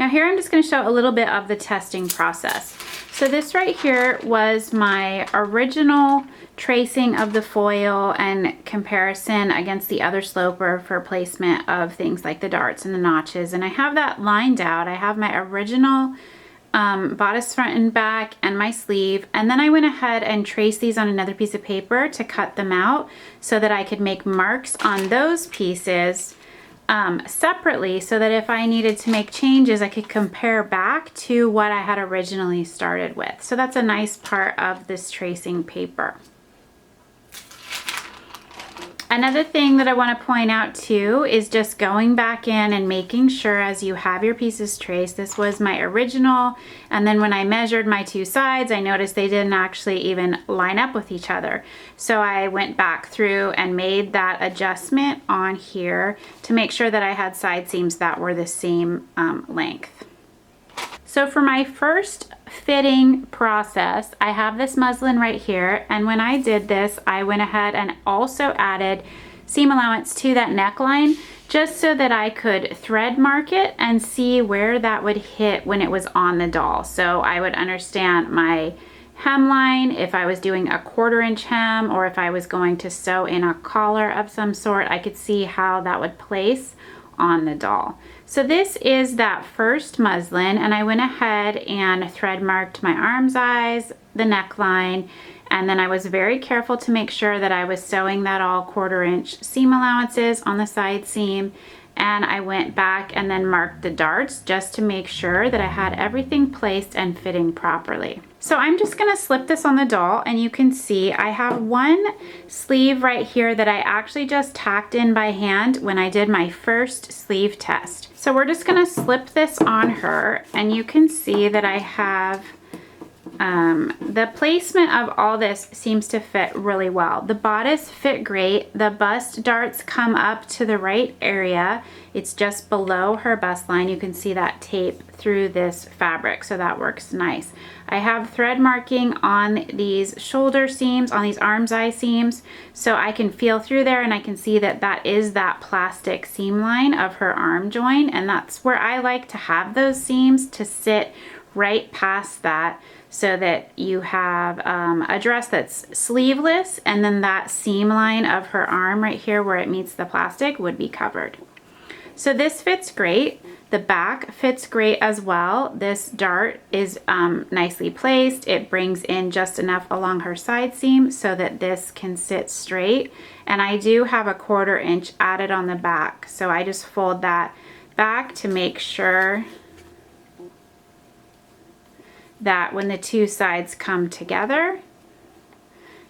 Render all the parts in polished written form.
Now here I'm just going to show a little bit of the testing process. So this right here was my original tracing of the foil and comparison against the other sloper for placement of things like the darts and the notches. And I have that lined out. I have my original bodice front and back and my sleeve, and then I went ahead and traced these on another piece of paper to cut them out so that I could make marks on those pieces separately, so that if I needed to make changes I could compare back to what I had originally started with. So that's a nice part of this tracing paper. Another thing that I want to point out too is just going back in and making sure as you have your pieces traced. This was my original, and then when I measured my two sides I noticed they didn't actually even line up with each other. So I went back through and made that adjustment on here to make sure that I had side seams that were the same length. So for my first fitting process, I have this muslin right here, and when I did this I went ahead and also added seam allowance to that neckline just so that I could thread mark it and see where that would hit when it was on the doll. So I would understand my hemline, if I was doing a 1/4 inch hem, or if I was going to sew in a collar of some sort, I could see how that would place on the doll. So this is that first muslin, and I went ahead and thread marked my arm size, the neckline, and then I was very careful to make sure that I was sewing that all 1/4 inch seam allowances on the side seam, and I went back and then marked the darts just to make sure that I had everything placed and fitting properly. So I'm just going to slip this on the doll, and you can see I have one sleeve right here that I actually just tacked in by hand when I did my first sleeve test. So we're just going to slip this on her, and you can see that I have the placement of all this seems to fit really well. The bodice fit great. The bust darts come up to the right area. It's just below her bust line. You can see that tape through this fabric, so that works nice. I have thread marking on these shoulder seams, on these arm's eye seams, so I can feel through there and I can see that that is that plastic seam line of her arm join, and that's where I like to have those seams to sit right past that, so that you have a dress that's sleeveless, and then that seam line of her arm right here where it meets the plastic would be covered. So this fits great. The back fits great as well. This dart is nicely placed. It brings in just enough along her side seam so that this can sit straight. And I do have a 1/4 inch added on the back, so I just fold that back to make sure that when the two sides come together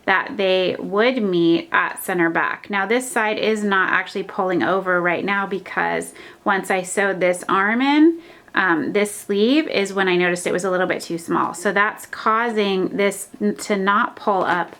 that they would meet at center back. Now this side is not actually pulling over right now because once I sewed this arm in, this sleeve is when I noticed it was a little bit too small. So that's causing this to not pull up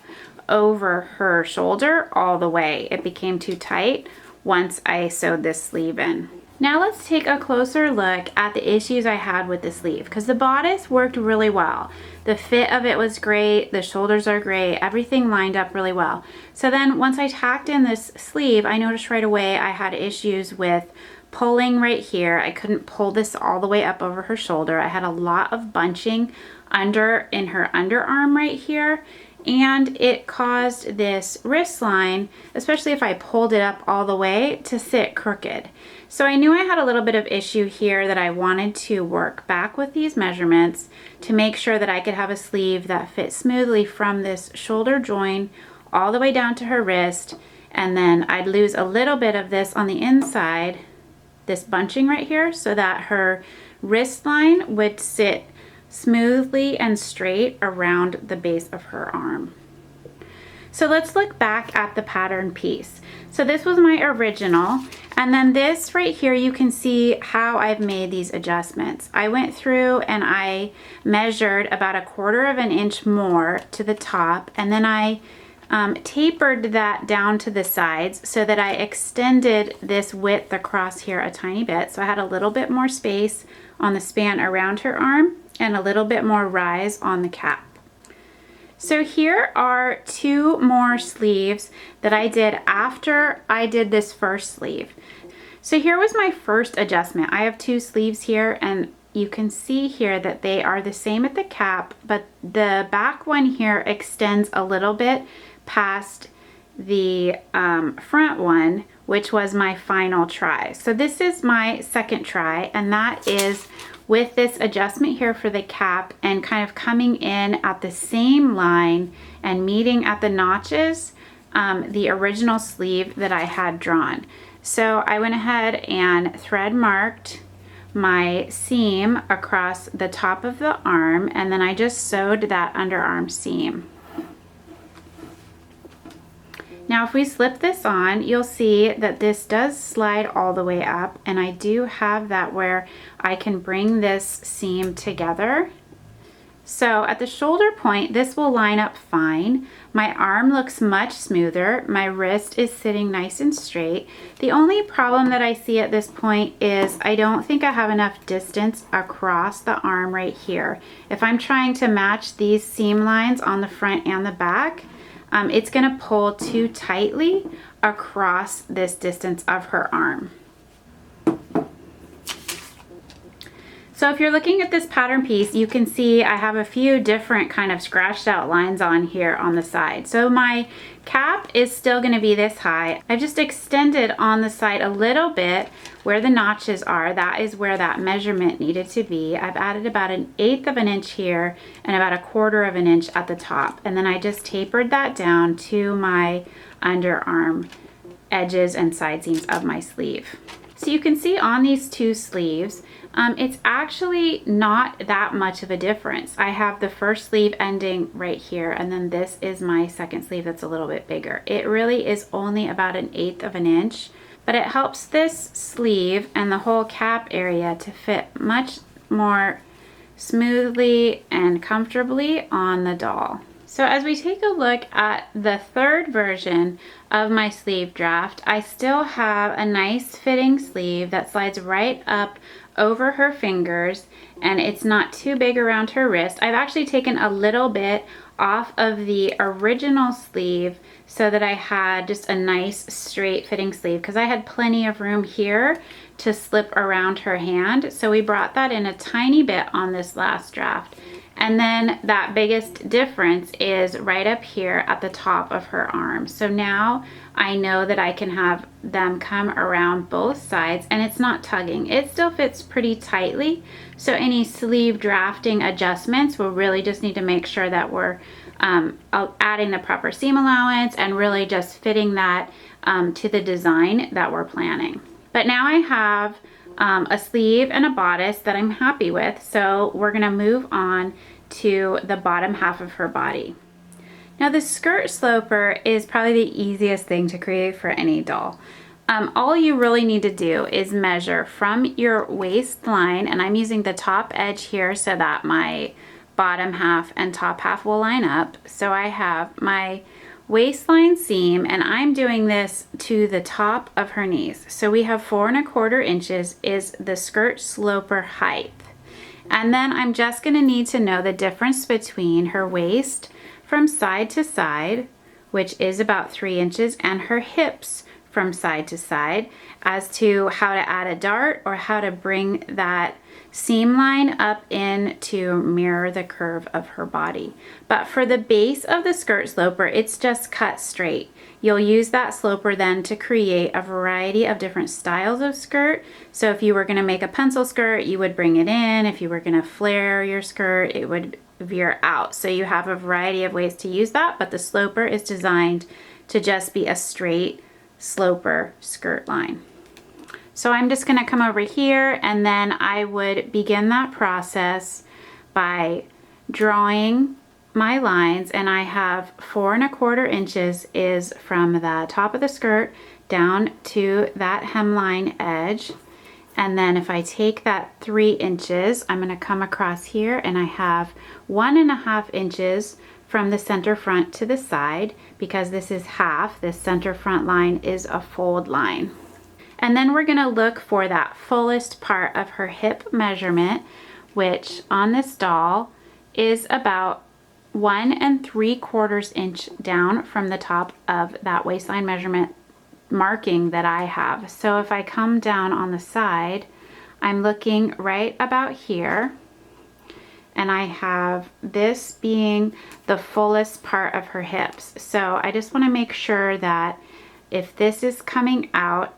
over her shoulder all the way. It became too tight once I sewed this sleeve in. Now let's take a closer look at the issues I had with the sleeve, because the bodice worked really well. The fit of it was great, the shoulders are great, everything lined up really well. So then once I tacked in this sleeve, I noticed right away I had issues with pulling right here. I couldn't pull this all the way up over her shoulder. I had a lot of bunching in her underarm right here, and it caused this wrist line, especially if I pulled it up all the way, to sit crooked. So I knew I had a little bit of issue here that I wanted to work back with these measurements to make sure that I could have a sleeve that fit smoothly from this shoulder join all the way down to her wrist, and then I'd lose a little bit of this on the inside, this bunching right here, so that her wrist line would sit smoothly and straight around the base of her arm. So let's look back at the pattern piece. So this was my original, and then this right here, you can see how I've made these adjustments. I went through and I measured about a 1/4 of an inch more to the top, and then I tapered that down to the sides so that I extended this width across here a tiny bit. So I had a little bit more space on the span around her arm and a little bit more rise on the cap. So here are 2 more sleeves that I did after I did this first sleeve. So here was my first adjustment. I have 2 sleeves here, and you can see here that they are the same at the cap, but the back one here extends a little bit past the front one, which was my final try. So this is my second try, and that is with this adjustment here for the cap and kind of coming in at the same line and meeting at the notches, the original sleeve that I had drawn. So I went ahead and thread marked my seam across the top of the arm, and then I just sewed that underarm seam. Now if we slip this on, you'll see that this does slide all the way up, and I do have that where I can bring this seam together. So at the shoulder point, this will line up fine. My arm looks much smoother. My wrist is sitting nice and straight. The only problem that I see at this point is I don't think I have enough distance across the arm right here. If I'm trying to match these seam lines on the front and the back, it's gonna pull too tightly across this distance of her arm. So if you're looking at this pattern piece, you can see I have a few different kind of scratched out lines on here on the side. So my cap is still gonna be this high. I've just extended on the side a little bit where the notches are. That is where that measurement needed to be. I've added about 1/8 of an inch here and about 1/4 of an inch at the top. And then I just tapered that down to my underarm edges and side seams of my sleeve. So you can see on these two sleeves, it's actually not that much of a difference. I have the first sleeve ending right here, and then this is my second sleeve that's a little bit bigger. It really is only about 1/8 of an inch, but it helps this sleeve and the whole cap area to fit much more smoothly and comfortably on the doll. So as we take a look at the third version of my sleeve draft, I still have a nice fitting sleeve that slides right up over her fingers, and it's not too big around her wrist. I've actually taken a little bit off of the original sleeve so that I had just a nice straight fitting sleeve, because I had plenty of room here to slip around her hand. So we brought that in a tiny bit on this last draft. And then that biggest difference is right up here at the top of her arm. So now I know that I can have them come around both sides, and it's not tugging. It still fits pretty tightly. So any sleeve drafting adjustments, we'll really just need to make sure that we're adding the proper seam allowance and really just fitting that to the design that we're planning. But now I have a sleeve and a bodice that I'm happy with, so we're gonna move on to the bottom half of her body. Now the skirt sloper is probably the easiest thing to create for any doll. All you really need to do is measure from your waistline, and I'm using the top edge here so that my bottom half and top half will line up. So I have my waistline seam, and I'm doing this to the top of her knees. So we have 4 1/4 inches is the skirt sloper height. And then I'm just gonna need to know the difference between her waist from side to side, which is about 3 inches, and her hips from side to side, as to how to add a dart or how to bring that seam line up in to mirror the curve of her body. But for the base of the skirt sloper, it's just cut straight. You'll use that sloper then to create a variety of different styles of skirt. So if you were gonna make a pencil skirt, you would bring it in. If you were gonna flare your skirt, it would veer out. So you have a variety of ways to use that, but the sloper is designed to just be a straight sloper skirt line. So I'm just gonna come over here, and then I would begin that process by drawing my lines, and I have 4 1/4 inches is from the top of the skirt down to that hemline edge. And then if I take that 3 inches, I'm gonna come across here, and I have 1 1/2 inches from the center front to the side, because this is half. This center front line is a fold line. And then we're gonna look for that fullest part of her hip measurement, which on this doll is about 1 3/4 inch down from the top of that waistline measurement marking that I have. So if I come down on the side, I'm looking right about here, and I have this being the fullest part of her hips. So I just want to make sure that if this is coming out,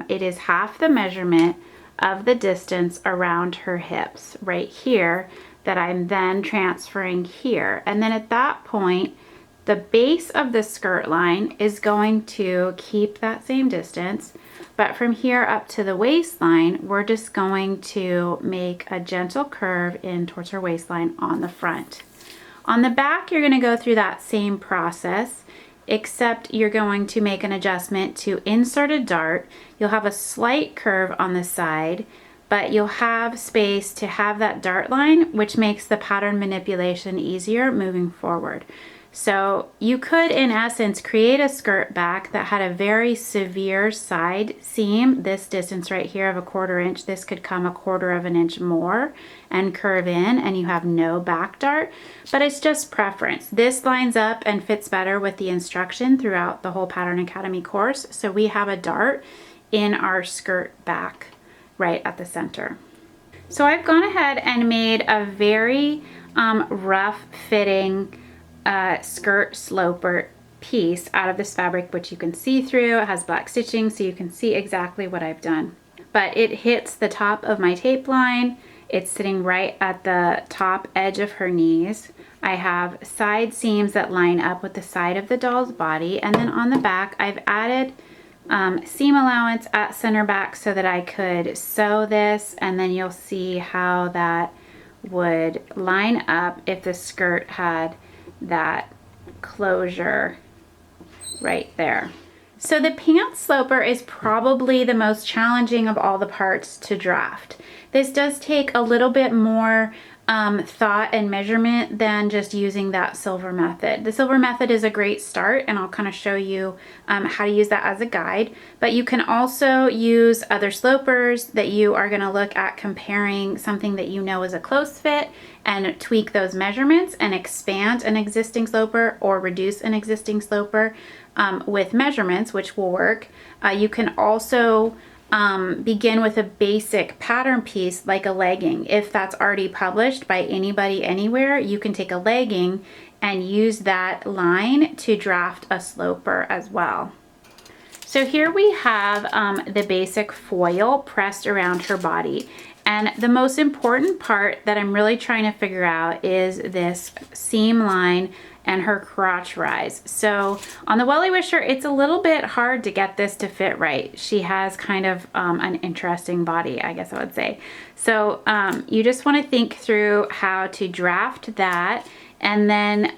it is half the measurement of the distance around her hips right here that I'm then transferring here. And then at that point, the base of the skirt line is going to keep that same distance, but from here up to the waistline, we're just going to make a gentle curve in towards her waistline on the front. On the back, you're going to go through that same process, except you're going to make an adjustment to insert a dart. You'll have a slight curve on the side, but you'll have space to have that dart line, which makes the pattern manipulation easier moving forward. So you could, in essence, create a skirt back that had a very severe side seam, this distance right here of a 1/4 inch. This could come a 1/4 of an inch more and curve in, and you have no back dart, but it's just preference. This lines up and fits better with the instruction throughout the whole Pattern Academy course. So we have a dart in our skirt back right at the center. So I've gone ahead and made a very rough fitting skirt sloper piece out of this fabric, which you can see through. It has black stitching, so you can see exactly what I've done. But it hits the top of my tape line. It's sitting right at the top edge of her knees. I have side seams that line up with the side of the doll's body, and then on the back I've added seam allowance at center back so that I could sew this, and then you'll see how that would line up if the skirt had that closure right there. So the pants sloper is probably the most challenging of all the parts to draft. This does take a little bit more thought and measurement than just using that silver method. The silver method is a great start, and I'll kind of show you how to use that as a guide, but you can also use other slopers that you are going to look at comparing something that you know is a close fit and tweak those measurements and expand an existing sloper or reduce an existing sloper with measurements, which will work. You can also begin with a basic pattern piece like a legging. If that's already published by anybody anywhere, you can take a legging and use that line to draft a sloper as well. So here we have the basic foil pressed around her body. And the most important part that I'm really trying to figure out is this seam line and her crotch rise. So on the Welly Wisher, it's a little bit hard to get this to fit right. She has kind of an interesting body, I guess I would say. So you just want to think through how to draft that, and then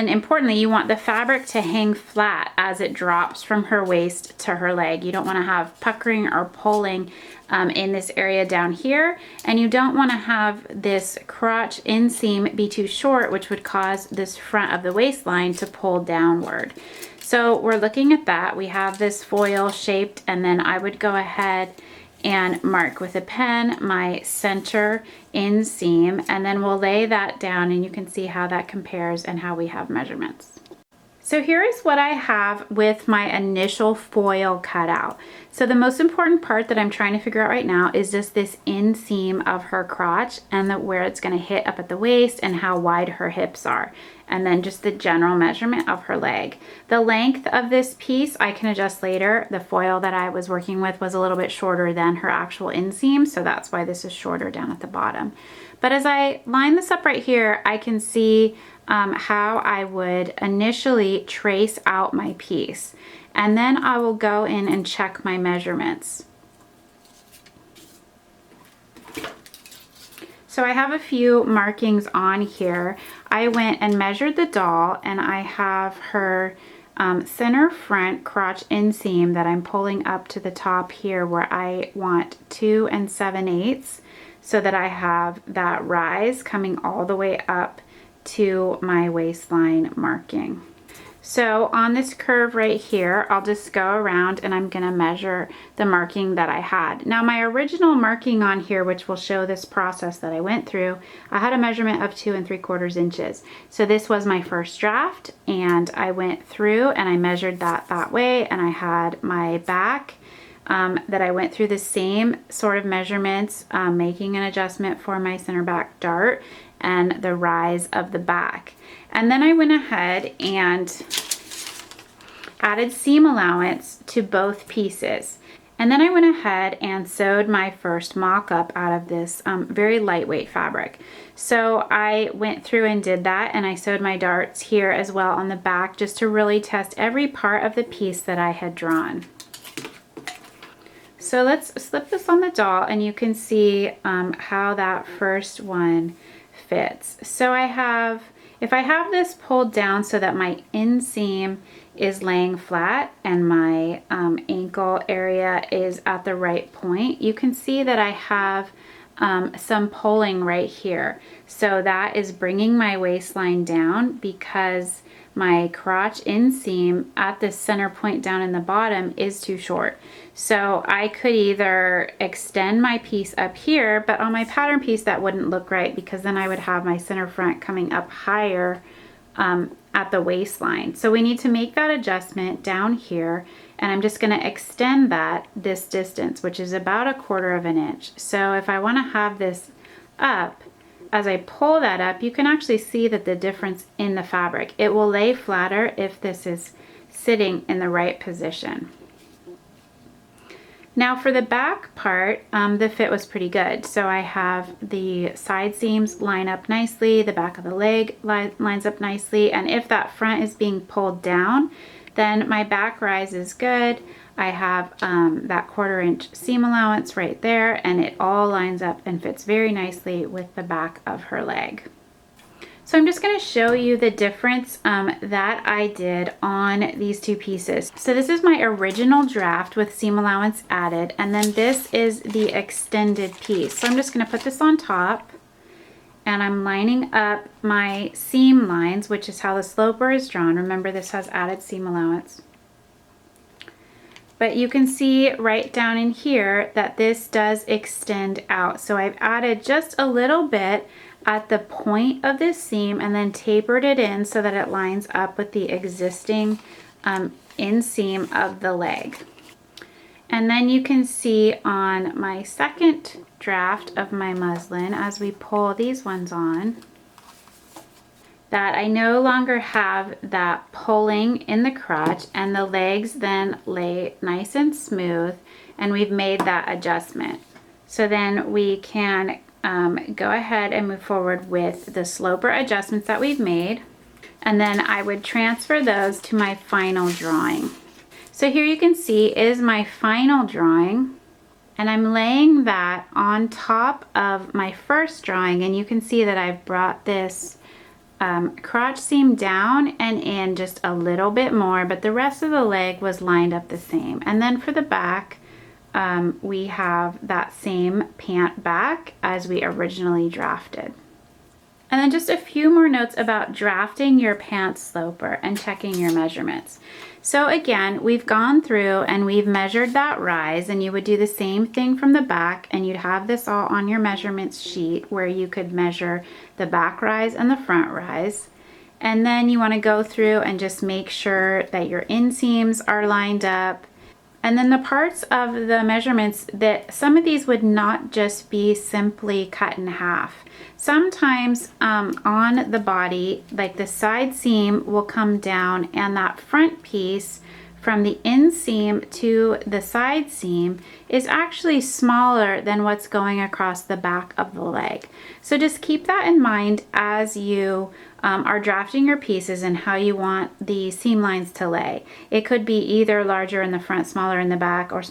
importantly, you want the fabric to hang flat as it drops from her waist to her leg. You don't want to have puckering or pulling in this area down here, and you don't want to have this crotch inseam be too short, which would cause this front of the waistline to pull downward. So we're looking at that. We have this foil shaped, and then I would go ahead and mark with a pen my center inseam, and then we'll lay that down, and you can see how that compares and how we have measurements. So here is what I have with my initial foil cutout. So the most important part that I'm trying to figure out right now is just this inseam of her crotch and where it's going to hit up at the waist and how wide her hips are. And then just the general measurement of her leg. The length of this piece I can adjust later. The foil that I was working with was a little bit shorter than her actual inseam, so that's why this is shorter down at the bottom. But as I line this up right here, I can see how I would initially trace out my piece. And then I will go in and check my measurements. So I have a few markings on here. I went and measured the doll, and I have her center front crotch inseam that I'm pulling up to the top here, where I want 2 7/8, so that I have that rise coming all the way up to my waistline marking. So on this curve right here, I'll just go around and I'm gonna measure the marking that I had. Now my original marking on here, which will show this process that I went through, I had a measurement of 2 3/4 inches. So this was my first draft, and I went through and I measured that way, and I had my back that I went through the same sort of measurements, making an adjustment for my center back dart and the rise of the back. And then I went ahead and added seam allowance to both pieces. And then I went ahead and sewed my first mock-up out of this very lightweight fabric. So I went through and did that, and I sewed my darts here as well on the back just to really test every part of the piece that I had drawn. So let's slip this on the doll and you can see how that first one fits. So if I have this pulled down so that my inseam is laying flat and my ankle area is at the right point, you can see that I have some pulling right here. So that is bringing my waistline down because my crotch inseam at the center point down in the bottom is too short. So I could either extend my piece up here, but on my pattern piece that wouldn't look right because then I would have my center front coming up higher at the waistline. So we need to make that adjustment down here, and I'm just going to extend this distance, which is about 1/4 inch. So if I want to have this up, as I pull that up, you can actually see that the difference in the fabric. It will lay flatter if this is sitting in the right position. Now for the back part, the fit was pretty good. So I have the side seams line up nicely, the back of the leg lines up nicely, and if that front is being pulled down, then my back rise is good. I have that 1/4 inch seam allowance right there, and it all lines up and fits very nicely with the back of her leg. So I'm just going to show you the difference that I did on these two pieces. So this is my original draft with seam allowance added, and then this is the extended piece. So I'm just going to put this on top, and I'm lining up my seam lines, which is how the sloper is drawn. Remember, this has added seam allowance. But you can see right down in here that this does extend out. So I've added just a little bit at the point of this seam and then tapered it in so that it lines up with the existing inseam of the leg. And then you can see on my second draft of my muslin, as we pull these ones on, that I no longer have that pulling in the crotch, and the legs then lay nice and smooth, and we've made that adjustment. So then we can go ahead and move forward with the sloper adjustments that we've made, and then I would transfer those to my final drawing. So here you can see is my final drawing, and I'm laying that on top of my first drawing, and you can see that I've brought this crotch seam down and in just a little bit more, but the rest of the leg was lined up the same. And then for the back, we have that same pant back as we originally drafted. And then just a few more notes about drafting your pant sloper and checking your measurements. So again, we've gone through and we've measured that rise, and you would do the same thing from the back, and you'd have this all on your measurements sheet where you could measure the back rise and the front rise. And then you want to go through and just make sure that your inseams are lined up. And then the parts of the measurements, that some of these would not just be simply cut in half. Sometimes on the body, like the side seam will come down, and that front piece from the inseam to the side seam is actually smaller than what's going across the back of the leg. So just keep that in mind as you are drafting your pieces and how you want the seam lines to lay. It could be either larger in the front, smaller in the back, or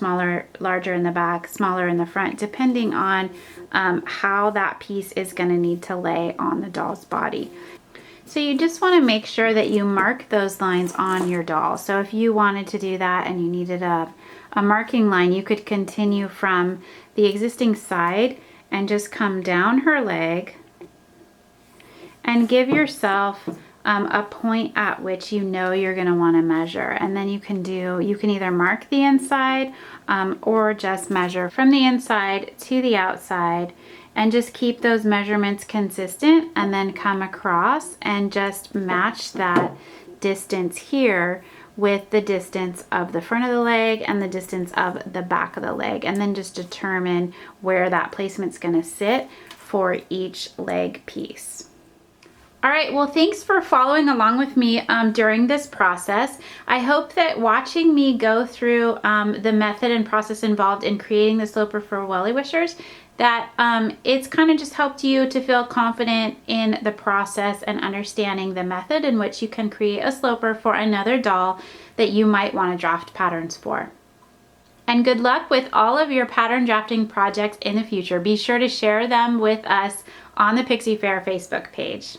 larger in the back, smaller in the front, depending on how that piece is going to need to lay on the doll's body. So you just want to make sure that you mark those lines on your doll. So if you wanted to do that and you needed a marking line, you could continue from the existing side and just come down her leg and give yourself a point at which you know you're going to want to measure. And then you can either mark the inside or just measure from the inside to the outside, and just keep those measurements consistent, and then come across and just match that distance here with the distance of the front of the leg and the distance of the back of the leg, and then just determine where that placement's going to sit for each leg piece. All right, well, thanks for following along with me during this process. I hope that watching me go through the method and process involved in creating the sloper for Wellie Wishers, that it's kind of just helped you to feel confident in the process and understanding the method in which you can create a sloper for another doll that you might want to draft patterns for. And good luck with all of your pattern drafting projects in the future. Be sure to share them with us on the Pixie Fair Facebook page.